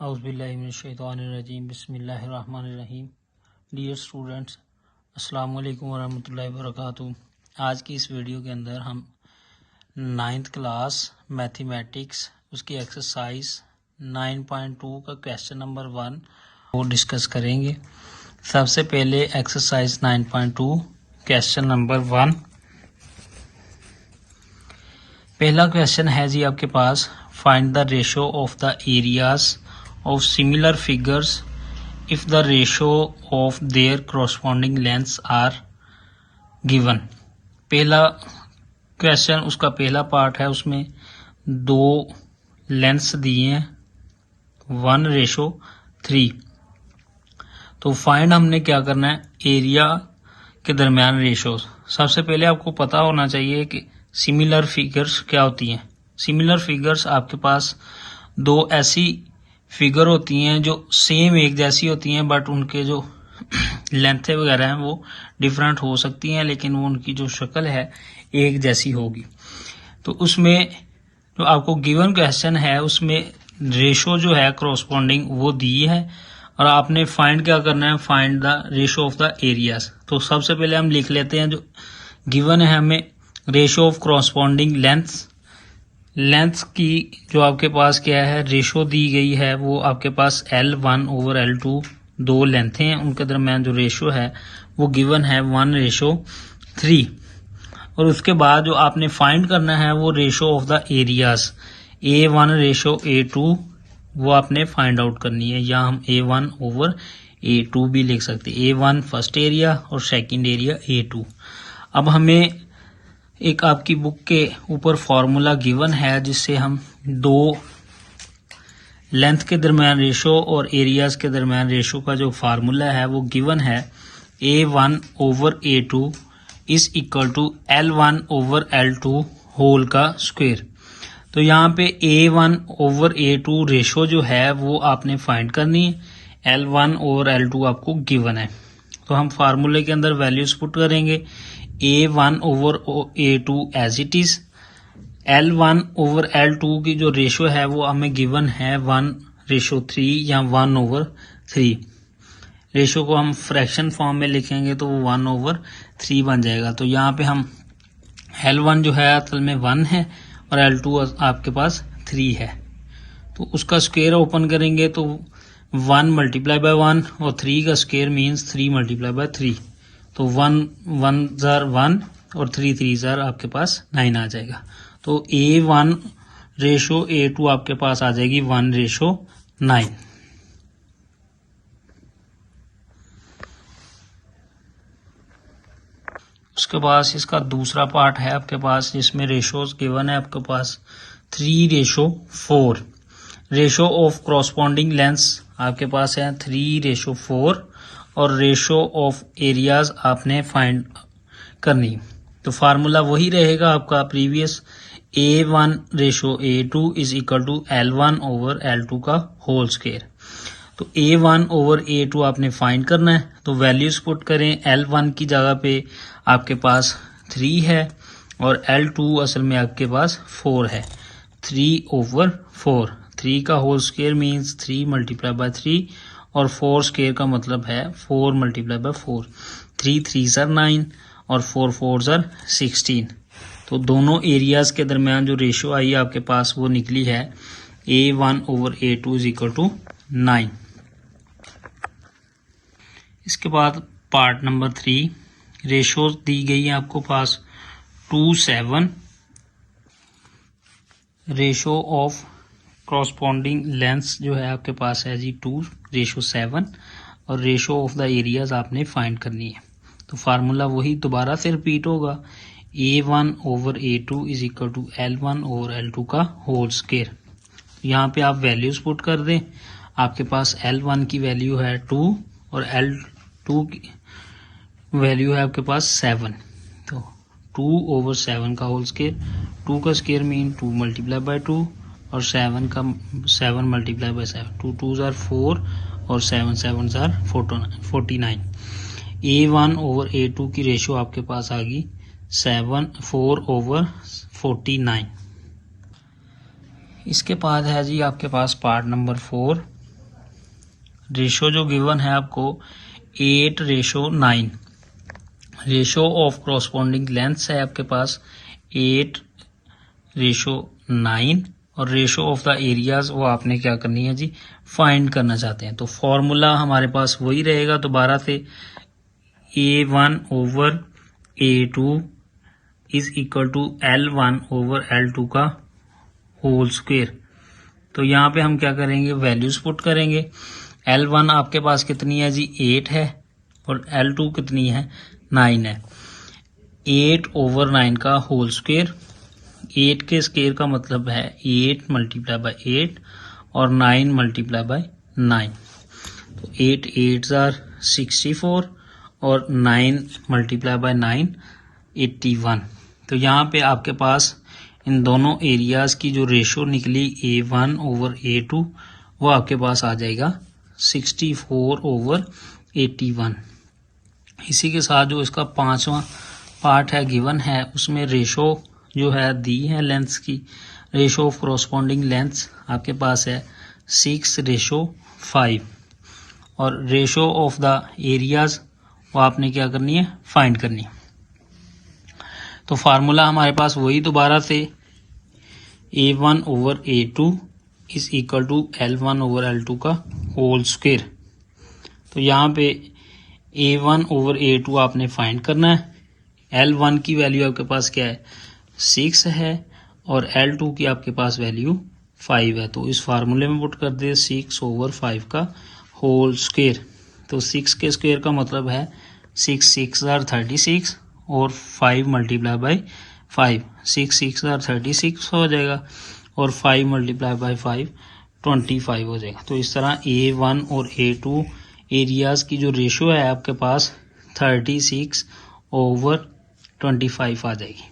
औज़ुबिल्लाहिमिनश्शैतानिर्रजीम बिस्मिल्लाहिर्रहमानिर्रहीम। Dear students, अस्सलाम वालेकुम वरहमतुल्लाहि वबरकातुहू। आज की इस वीडियो के अंदर हम 9th क्लास मैथमेटिक्स उसकी एक्सरसाइज 9.2 का क्वेश्चन नंबर 1 वो डिस्कस करेंगे। सबसे पहले एक्सरसाइज 9.2 क्वेश्चन नंबर 1। पहला क्वेश्चन है जी आपके पास, find the ratio of the areas of similar figures if the ratio of their corresponding lengths are given। पहला क्वेश्चन उसका पहला पार्ट है, उसमें दो लेंथ्स दिए हैं 1:3। तो फाइंड हमने क्या करना है, एरिया के दरमियान रेशो। सबसे पहले आपको पता होना चाहिए कि सिमिलर फिगर्स क्या होती हैं। सिमिलर फिगर्स आपके पास दो ऐसी फिगर होती हैं जो सेम एक जैसी होती हैं, बट उनके जो लेंथ वगैरह हैं वो डिफरेंट हो सकती हैं, लेकिन वो उनकी जो शक्ल है एक जैसी होगी। तो उसमें जो आपको गिवन क्वेश्चन है उसमें रेशो जो है करस्पॉन्डिंग वो दी है, और आपने फाइंड क्या करना है, find the ratio of the areas. तो सबसे पहले हम लिख लेते हैं जो गिवन है हमें, रेशो ऑफ करस्पॉन्डिंग लेंथ की जो आपके पास क्या है रेशो दी गई है, वो आपके पास L1/L2 दो लेंथें हैं, उनके दरम्यान जो रेशो है वो गिवन है 1:3। और उसके बाद जो आपने फाइंड करना है वो ratio of the areas A1:A2 वो आपने फाइंड आउट करनी है, या हम A1/A2 भी लिख सकते हैं। A1 फर्स्ट एरिया और सेकंड एरिया A2। अब हमें एक आपकी बुक के ऊपर फॉर्मूला गिवन है जिससे हम दो लेंथ के दरमियान रेशो और एरियाज के दरमियान रेशो का जो फार्मूला है वो गिवन है A1/A2 is equal to L1/L2 whole का स्क्वायर। तो यहाँ पे A1/A2 रेशो जो है वो आपने फाइंड करनी है, L1/L2 आपको गिवन है। तो हम फार्मूले के अंदर वैल्यूज पुट करेंगे, A1/A2 as it is. L1/L2 की जो रेशो है वो हमें गिवन है 1:3 या 1/3। रेशो को हम फ्रैक्शन फॉर्म में लिखेंगे तो वो 1/3 बन जाएगा। तो यहाँ पे हम L1 जो है असल में 1 है और L2 आपके पास 3 है, तो उसका स्क्वायर ओपन करेंगे तो 1 × 1 और 3 का स्क्वायर मीन्स 3 × 3। तो 1 1 1 और 3 3 आपके पास 9 आ जाएगा। तो A1/A2 आपके पास आ जाएगी 1:9। उसके पास इसका दूसरा पार्ट है आपके पास जिसमें रेशोज गिवन है आपके पास 3:4। रेशो ऑफ करस्पॉन्डिंग लेंथ्स आपके पास है 3:4 और रेशो ऑफ एरियाज आपने फाइंड करनी। तो फार्मूला वही रहेगा आपका previous, A1:A2 is equal to L1/L2 का होल स्क्वायर। तो A1/A2 आपने फाइंड करना है, तो वैल्यूज पुट करें। L1 की जगह पे आपके पास 3 है और L2 असल में आपके पास 4 है। 3/4, 3 का होल स्क्वायर मीन्स 3 × 3 और 4 स्क्वायर का मतलब है 4 × 4। 3 3 9 और 4 4 16। तो दोनों एरियाज के दरमियान जो रेशो आई आपके पास वो निकली है A1/A2 इज इक्वल टू 9। इसके बाद पार्ट नंबर 3, रेशो दी गई है आपको पास 2:7। रेशो ऑफ करस्पॉन्डिंग लेंथ्स जो है आपके पास है जी 2:7 और रेशो ऑफ द एरियाज आपने फाइंड करनी है। तो फार्मूला वही दोबारा से रिपीट होगा, A1/A2 is equal to L1/L2 का होल स्क्वायर। यहाँ पे आप वैल्यूज पुट कर दें, आपके पास L1 की वैल्यू है 2 और L2 की वैल्यू है आपके पास 7। तो 2/7 का होल स्क्वायर, 2 का स्क्वायर मीन 2 × 2 और 7 का 7 × 7, 2 2 4 और 7 7 49। A1/A2 की रेशो आपके पास आ गई 4/49। इसके बाद है जी आपके पास पार्ट नंबर 4, रेशो जो गिवन है आपको 8:9, रेशो ऑफ कॉरस्पॉन्डिंग लेंथ्स है आपके पास 8:9, और रेशो ऑफ द एरियाज वो आपने क्या करनी है जी, फाइंड करना चाहते हैं। तो फॉर्मूला हमारे पास वही रहेगा दोबारा से, A1/A2 is equal to L1/L2 का होल स्क्वायर। तो यहाँ पे हम क्या करेंगे, वैल्यूज पुट करेंगे। L1 आपके पास कितनी है जी, 8 है, और L2 कितनी है, 9 है। 8/9 का होल स्क्वायर, 8 के स्क्वायर का मतलब है 8 × 8 और 9 × 9। तो 8 8s are 64 और 9 × 9 81। तो यहाँ पे आपके पास इन दोनों एरियाज की जो रेशो निकली A1/A2 वो आपके पास आ जाएगा 64/81। इसी के साथ जो इसका 5वां पार्ट है गिवन है, उसमें रेशो जो है दी है लेंथ्स की, रेशो ऑफ कॉरस्पॉन्डिंग लेंथ्स आपके पास है 6:5, और रेशो ऑफ द एरियाज वो आपने क्या करनी है, फाइंड करनी है। तो फार्मूला हमारे पास वही दोबारा से, A1/A2 is equal to L1/L2 का होल स्क्वायर। तो यहाँ पे A1/A2 आपने फाइंड करना है। L1 की वैल्यू आपके पास क्या है, 6 है, और L2 की आपके पास वैल्यू 5 है। तो इस फार्मूले में पुट कर दे 6/5 का होल स्क्वायर। तो 6 के स्क्वायर का मतलब है 6 6s are 36 और 5 × 5, 6 6s are 36 हो जाएगा, और 5 × 5 25 हो जाएगा। तो इस तरह A1 और A2 एरियाज की जो रेशो है आपके पास 36/25 आ जाएगी।